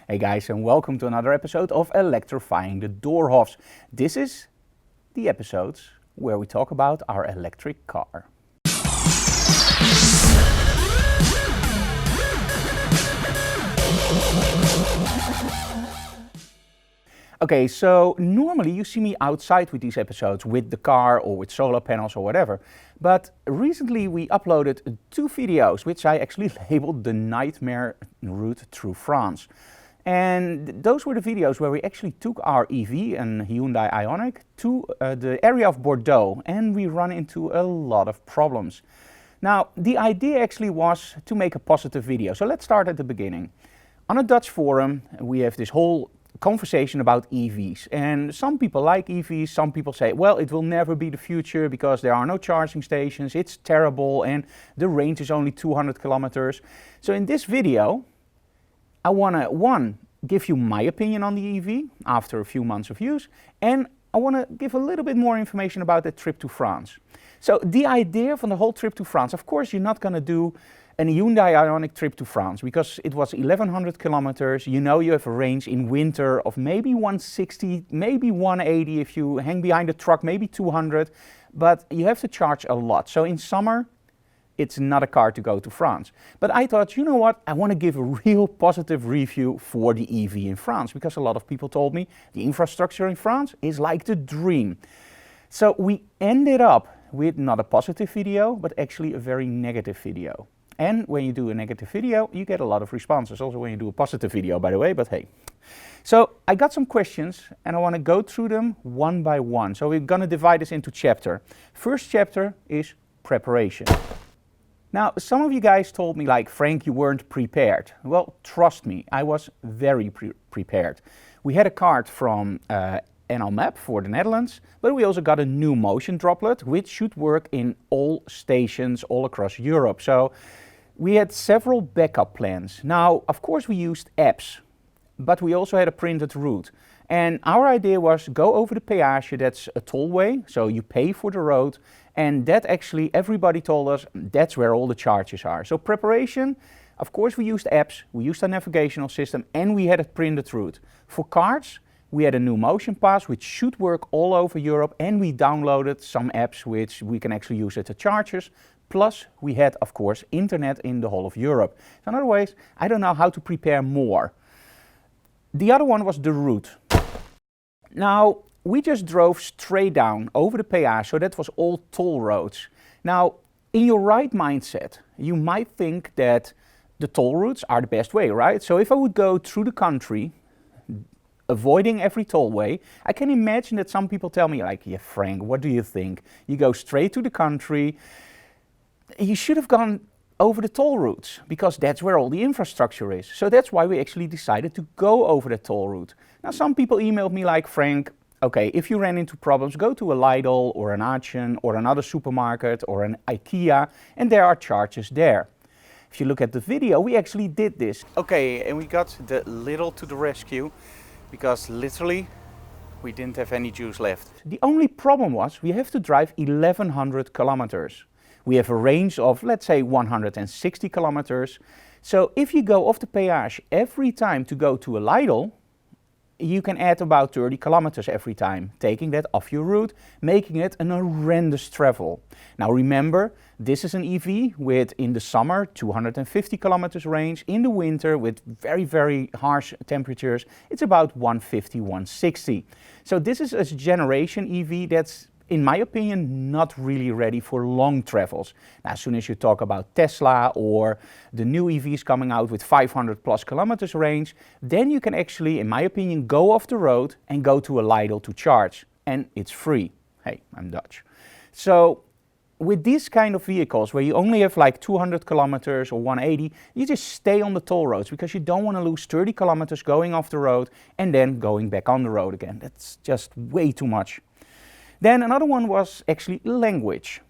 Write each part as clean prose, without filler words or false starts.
Hey guys, and welcome to another episode of Electrifying the Doorhofs. This is the episodes where we talk about our electric car. Okay, so normally you see me outside with these episodes with the car or with solar panels or whatever. But recently we uploaded 2 videos which I actually labeled the nightmare route through France. And those were the videos where we actually took our EV, an Hyundai Ioniq, to the area of Bordeaux, and we run into a lot of problems. Now, the idea actually was to make a positive video, so let's start at the beginning. On a Dutch forum, we have this whole conversation about EVs, and some people like EVs, some people say, well, it will never be the future because there are no charging stations, it's terrible, and the range is only 200 kilometers. So in this video, I want to, give you my opinion on the EV after a few months of use, and I want to give a little bit more information about the trip to France. So the idea from the whole trip to France, of course, you're not going to do a Hyundai Ioniq trip to France because it was 1100 kilometers. You know, you have a range in winter of maybe 160, maybe 180 if you hang behind the truck, maybe 200, but you have to charge a lot. So in summer, it's not a car to go to France. But I thought, you know what, I want to give a real positive review for the EV in France, because a lot of people told me the infrastructure in France is like the dream. So we ended up with not a positive video, but actually a very negative video. And when you do a negative video, you get a lot of responses. Also when you do a positive video, by the way, but hey. So I got some questions and I want to go through them one by one. So we're going to divide this into chapters. First chapter is preparation. Now, some of you guys told me, like, Frank, you weren't prepared. Well, trust me, I was very prepared. We had a card from NL for the Netherlands, but we also got a new motion droplet, which should work in all stations all across Europe. So we had several backup plans. Now, of course, we used apps, but we also had a printed route. And our idea was go over the peage, that's a tollway, so you pay for the road, and that actually everybody told us that's where all the charges are. So preparation, of course we used apps, we used a navigational system, and we had a printed route. For cards, we had a new motion pass which should work all over Europe, and we downloaded some apps which we can actually use at the chargers. Plus we had, of course, internet in the whole of Europe. So in other ways, I don't know how to prepare more. The other one was the route. Now, we just drove straight down over the peage, so that was all toll roads. Now, in your right mindset, you might think that the toll routes are the best way, right? So if I would go through the country, avoiding every tollway, I can imagine that some people tell me, like, yeah, Frank, what do you think? You go straight to the country, you should have gone over the toll routes, because that's where all the infrastructure is. So that's why we actually decided to go over the toll route. Now, some people emailed me like, Frank, okay, if you ran into problems, go to a Lidl or an Action or another supermarket or an IKEA, and there are charges there. If you look at the video, we actually did this. Okay, and we got the Lidl to the rescue, because literally we didn't have any juice left. The only problem was we have to drive 1100 kilometers. We have a range of, let's say, 160 kilometers. So if you go off the peage every time to go to a Lidl, you can add about 30 kilometers every time, taking that off your route, making it an horrendous travel. Now remember, this is an EV with, in the summer, 250 kilometers range. In the winter, with very, very harsh temperatures, it's about 150, 160. So this is a generation EV that's, in my opinion, not really ready for long travels. Now, as soon as you talk about Tesla or the new EVs coming out with 500 plus kilometers range, then you can actually, in my opinion, go off the road and go to a Lidl to charge. And it's free. Hey, I'm Dutch. So with these kind of vehicles where you only have like 200 kilometers or 180, you just stay on the toll roads because you don't want to lose 30 kilometers going off the road and then going back on the road again. That's just way too much. Then another one was actually language.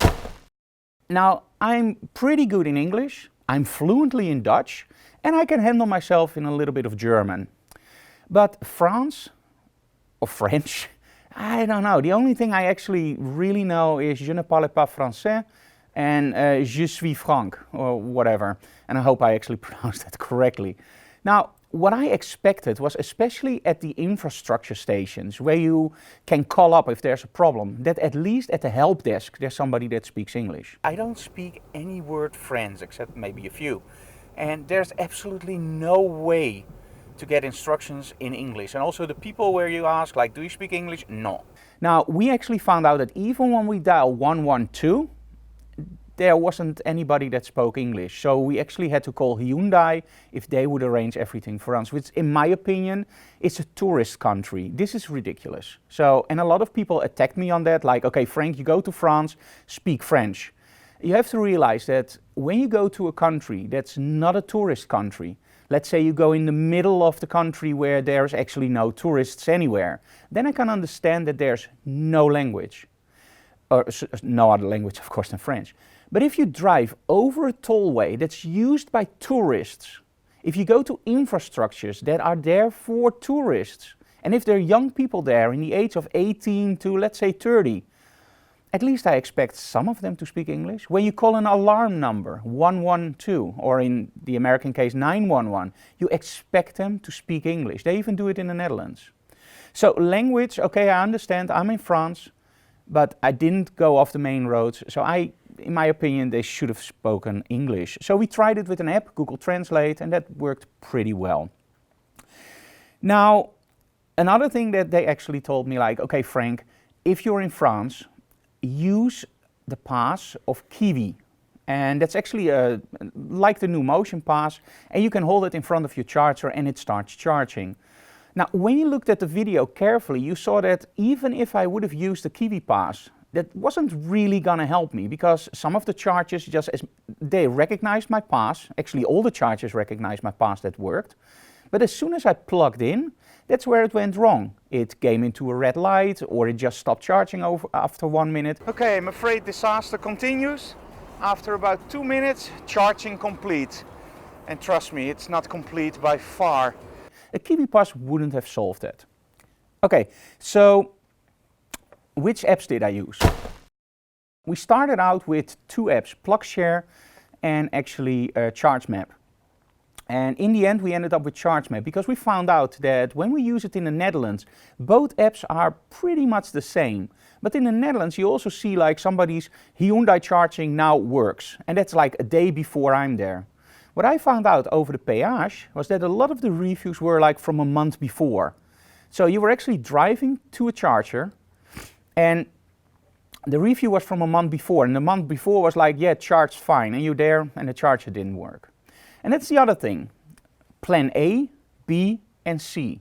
Now, I'm pretty good in English, I'm fluently in Dutch, and I can handle myself in a little bit of German. But France, or French, I don't know. The only thing I actually really know is je ne parle pas français and je suis franc, or whatever. And I hope I actually pronounced that correctly. Now, what I expected was, especially at the infrastructure stations where you can call up if there's a problem, that at least at the help desk there's somebody that speaks English. I don't speak any word French except maybe a few. And there's absolutely no way to get instructions in English. And also the people where you ask, like, do you speak English? No. Now, we actually found out that even when we dial 112, there wasn't anybody that spoke English. So we actually had to call Hyundai if they would arrange everything for us, which in my opinion, is a tourist country. This is ridiculous. So, and a lot of people attacked me on that, like, okay, Frank, you go to France, speak French. You have to realize that when you go to a country that's not a tourist country, let's say you go in the middle of the country where there's actually no tourists anywhere, then I can understand that there's no language. Or no other language, of course, than French. But if you drive over a tollway that's used by tourists, if you go to infrastructures that are there for tourists, and if there are young people there in the age of 18 to, let's say, 30, at least I expect some of them to speak English. When you call an alarm number, 112, or in the American case, 911, you expect them to speak English. They even do it in the Netherlands. So language, okay, I understand, I'm in France, but I didn't go off the main roads, so in my opinion, they should have spoken English. So we tried it with an app, Google Translate, and that worked pretty well. Now, another thing that they actually told me, like, okay, Frank, if you're in France, use the pass of Kiwi. And that's actually like the new Motion Pass, and you can hold it in front of your charger and it starts charging. Now, when you looked at the video carefully, you saw that even if I would have used the Kiwi Pass, that wasn't really gonna help me, because some of the chargers they recognized my pass. Actually, all the chargers recognized my pass that worked. But as soon as I plugged in, that's where it went wrong. It came into a red light, or it just stopped charging after 1 minute. Okay, I'm afraid disaster continues. After about 2 minutes, charging complete. And trust me, it's not complete by far. A Kiwi Pass wouldn't have solved that. Okay, so which apps did I use? We started out with two apps, PlugShare and actually ChargeMap. And in the end we ended up with ChargeMap because we found out that when we use it in the Netherlands, both apps are pretty much the same. But in the Netherlands you also see like somebody's Hyundai charging now works. And that's like a day before I'm there. What I found out over the péage was that a lot of the reviews were like from a month before. So you were actually driving to a charger and the review was from a month before, and the month before was like, yeah, it charged fine, and you're there and the charger didn't work. And that's the other thing. Plan A, B, and C.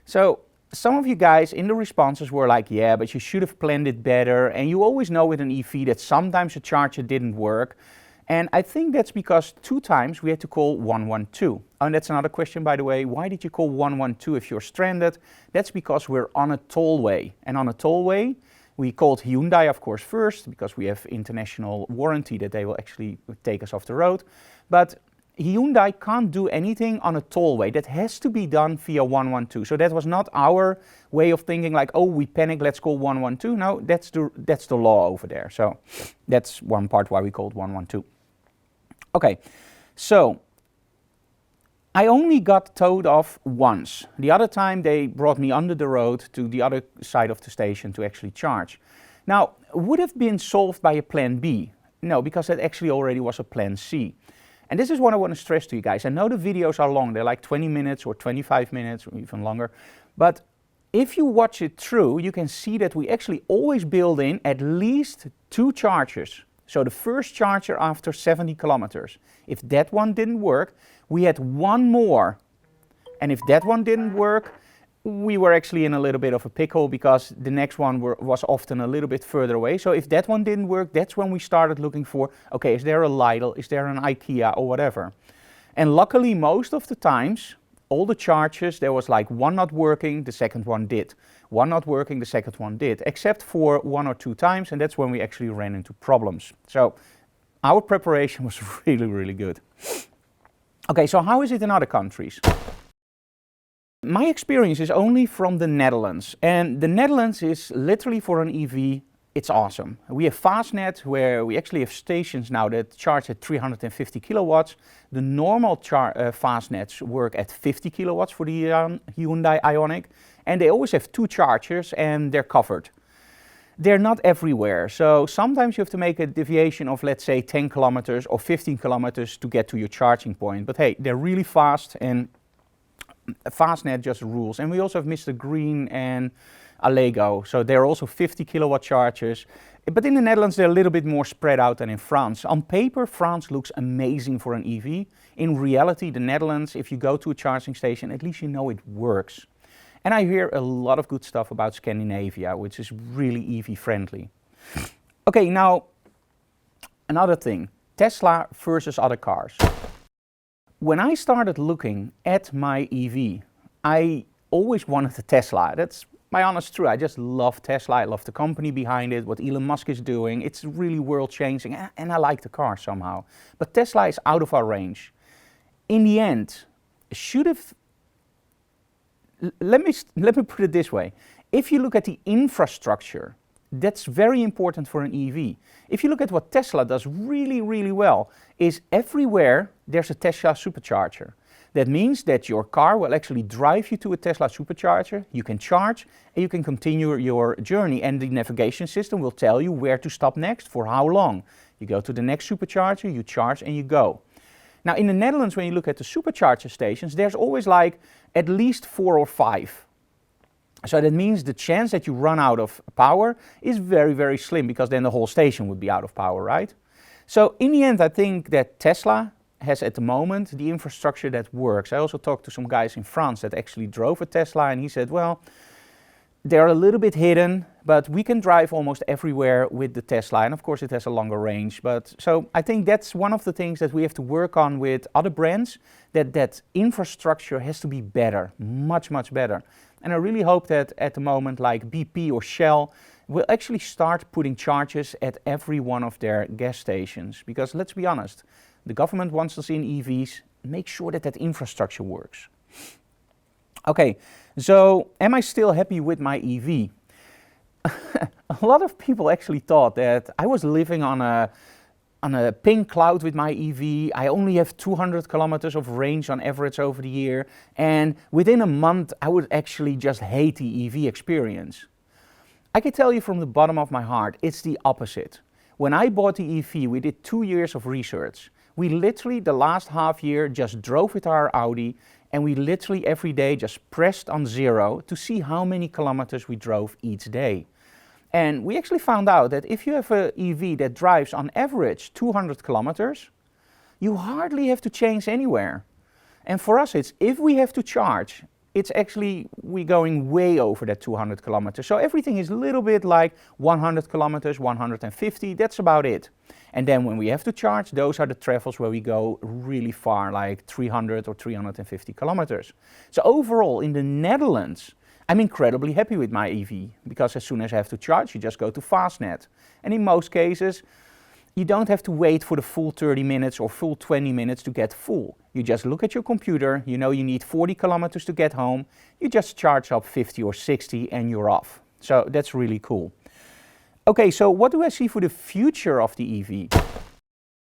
So some of you guys in the responses were like, yeah, but you should have planned it better, and you always know with an EV that sometimes a charger didn't work. And I think that's because 2 times we had to call 112. And that's another question, by the way. Why did you call 112 if you're stranded? That's because we're on a tollway. And on a tollway, we called Hyundai, of course, first, because we have international warranty that they will actually take us off the road. But Hyundai can't do anything on a tollway. That has to be done via 112. So that was not our way of thinking like, oh, we panic, let's call 112. No, that's the law over there. So that's one part why we called 112. Okay, so I only got towed off once. The other time they brought me under the road to the other side of the station to actually charge. Now, would have been solved by a plan B? No, because that actually already was a plan C. And this is what I want to stress to you guys. I know the videos are long, they're like 20 minutes or 25 minutes or even longer. But if you watch it through, you can see that we actually always build in at least 2 chargers. So the first charger after 70 kilometers. If that one didn't work, we had one more. And if that one didn't work, we were actually in a little bit of a pickle because the next one was often a little bit further away. So if that one didn't work, that's when we started looking for, okay, is there a Lidl, is there an IKEA or whatever? And luckily most of the times, all the chargers, there was like one not working, the second one did. One not working, the second one did, except for 1 or 2 times, and that's when we actually ran into problems. So our preparation was really, really good. Okay, so how is it in other countries? My experience is only from the Netherlands, and the Netherlands is literally for an EV it's awesome. We have Fastnet, where we actually have stations now that charge at 350 kilowatts. The normal Fastnets work at 50 kilowatts for the Hyundai Ioniq, and they always have 2 chargers and they're covered. They're not everywhere, so sometimes you have to make a deviation of, let's say, 10 kilometers or 15 kilometers to get to your charging point. But hey, they're really fast, and Fastnet just rules. And we also have Mr. Green and Allego, so they're also 50 kilowatt chargers. But in the Netherlands, they're a little bit more spread out than in France. On paper, France looks amazing for an EV. In reality, the Netherlands, if you go to a charging station, at least you know it works. And I hear a lot of good stuff about Scandinavia, which is really EV friendly. Okay, now another thing, Tesla versus other cars. When I started looking at my EV, I always wanted a Tesla. That's my honest truth. I just love Tesla. I love the company behind it, what Elon Musk is doing. It's really world changing, and I like the car somehow. But Tesla is out of our range. In the end, let me put it this way. If you look at the infrastructure, that's very important for an EV. If you look at what Tesla does really, really well, is everywhere there's a Tesla supercharger. That means that your car will actually drive you to a Tesla supercharger, you can charge, and you can continue your journey. And the navigation system will tell you where to stop next, for how long. You go to the next supercharger, you charge, and you go. Now in the Netherlands, when you look at the supercharger stations, there's always like at least 4 or 5. So that means the chance that you run out of power is very, very slim, because then the whole station would be out of power, right? So in the end, I think that Tesla has at the moment the infrastructure that works. I also talked to some guys in France that actually drove a Tesla, and he said, well, they're a little bit hidden, but we can drive almost everywhere with the Tesla, and of course it has a longer range. But so I think that's one of the things that we have to work on with other brands, that infrastructure has to be better, much, much better. And I really hope that at the moment, like BP or Shell will actually start putting chargers at every one of their gas stations. Because let's be honest, the government wants us in EVs, make sure that that infrastructure works. Okay, so am I still happy with my EV? A lot of people actually thought that I was living on a pink cloud with my EV. I only have 200 kilometers of range on average over the year, and within a month I would actually just hate the EV experience. I can tell you from the bottom of my heart, it's the opposite. When I bought the EV, we did 2 years of research. We literally, the last half year, just drove with our Audi, and we literally every day just pressed on 0 to see how many kilometers we drove each day. And we actually found out that if you have an EV that drives on average 200 kilometers, you hardly have to change anywhere. And for us, it's if we have to charge, it's actually we're going way over that 200 kilometers. So everything is a little bit like 100 kilometers, 150, that's about it. And then when we have to charge, those are the travels where we go really far, like 300 or 350 kilometers. So overall, in the Netherlands, I'm incredibly happy with my EV, because as soon as I have to charge, you just go to Fastnet. And in most cases, you don't have to wait for the full 30 minutes or full 20 minutes to get full. You just look at your computer, you know you need 40 kilometers to get home, you just charge up 50 or 60 and you're off. So that's really cool. Okay, so what do I see for the future of the EV?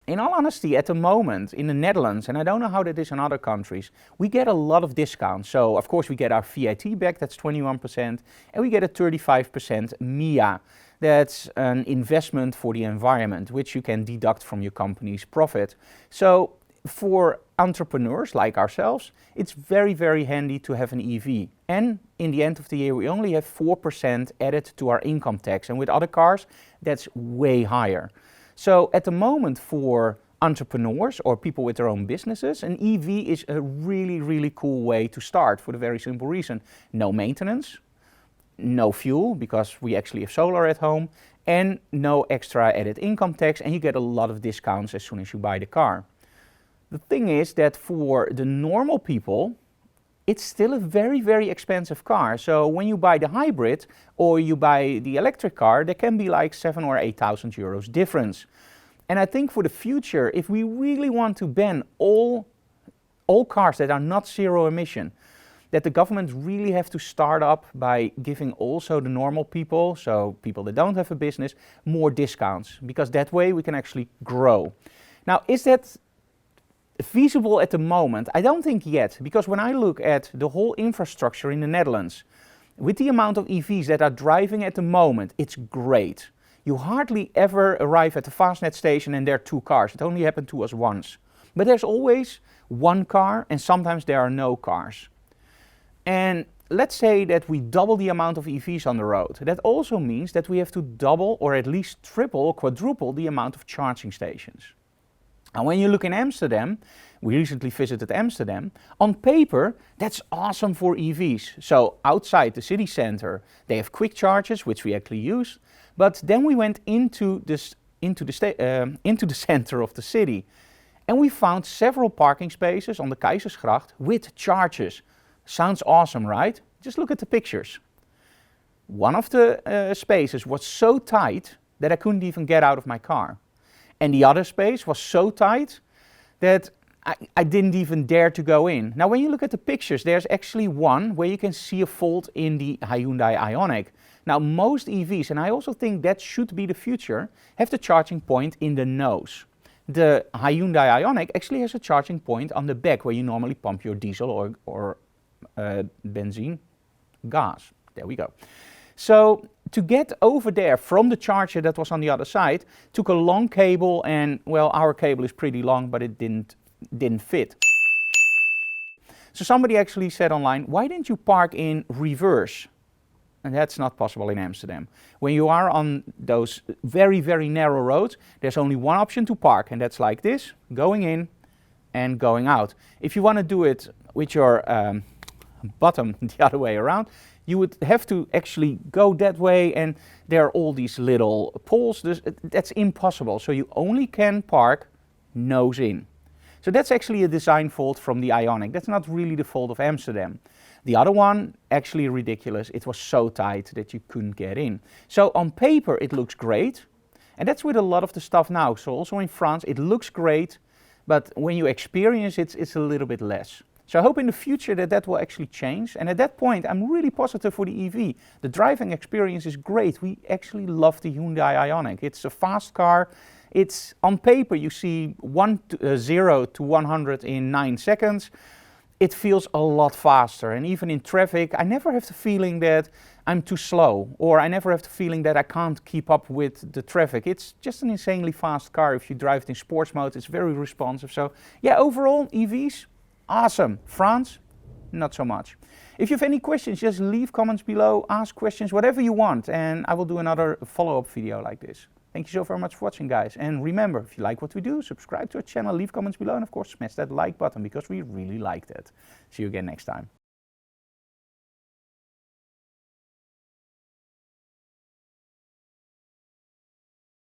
In all honesty, at the moment in the Netherlands, and I don't know how that is in other countries, we get a lot of discounts. So of course we get our VAT back, that's 21%, and we get a 35% MIA. That's an investment for the environment, which you can deduct from your company's profit. So for entrepreneurs like ourselves, it's very, very handy to have an EV. And in the end of the year, we only have 4% added to our income tax. And with other cars, that's way higher. So at the moment for entrepreneurs or people with their own businesses, an EV is a really, really cool way to start for the very simple reason. No maintenance, no fuel because we actually have solar at home, and no extra added income tax, and you get a lot of discounts as soon as you buy the car. The thing is that for the normal people, it's still a very, very expensive car. So when you buy the hybrid or you buy the electric car, there can be like 7,000 or 8,000 euros difference. And I think for the future, if we really want to ban all cars that are not zero emission, that the government really have to start up by giving also the normal people, so people that don't have a business, more discounts, because that way we can actually grow. Now, is that feasible at the moment? I don't think yet, because when I look at the whole infrastructure in the Netherlands, with the amount of EVs that are driving at the moment, it's great. You hardly ever arrive at the Fastnet station and there are 2 cars. It only happened to us once. But there's always 1 car, and sometimes there are no cars. And let's say that we double the amount of EVs on the road. That also means that we have to double or at least triple or quadruple the amount of charging stations. And when you look in Amsterdam, we recently visited Amsterdam, on paper that's awesome for EVs. So outside the city center they have quick chargers, which we actually use, but then we went into the center of the city and we found several parking spaces on the Keizersgracht with chargers. Sounds awesome, right? Just look at the pictures. One of the spaces was so tight that I couldn't even get out of my car. And the other space was so tight that I didn't even dare to go in. Now, when you look at the pictures, there's actually one where you can see a fault in the Hyundai Ioniq. Now, most EVs, and I also think that should be the future, have the charging point in the nose. The Hyundai Ioniq actually has a charging point on the back where you normally pump your diesel or benzene, gas. There we go. So to get over there from the charger that was on the other side took a long cable, and well, our cable is pretty long, but it didn't fit. So somebody actually said online, why didn't you park in reverse? And that's not possible in Amsterdam. When you are on those very, very narrow roads, there's only one option to park, and that's like this, going in and going out. If you want to do it with your bottom the other way around, you would have to actually go that way, and there are all these little poles. That's impossible. So you only can park nose in. So that's actually a design fault from the Ioniq. That's not really the fault of Amsterdam. The other one, actually ridiculous. It was so tight that you couldn't get in. So on paper it looks great, and that's with a lot of the stuff now. So also in France it looks great, but when you experience it, it's a little bit less. So I hope in the future that will actually change, and at that point I'm really positive for the EV. The driving experience is great. We actually love the Hyundai Ioniq. It's a fast car. It's on paper you see 0 to 100 in 9 seconds. It feels a lot faster, and even in traffic I never have the feeling that I'm too slow, or I never have the feeling that I can't keep up with the traffic. It's just an insanely fast car. If you drive it in sports mode, it's very responsive. So yeah, overall EVs, awesome. France, not so much. If you have any questions, just leave comments below, ask questions, whatever you want, and I will do another follow-up video like this. Thank you so very much for watching, guys. And remember, if you like what we do, subscribe to our channel, leave comments below, and of course smash that like button because we really like that. See you again next time.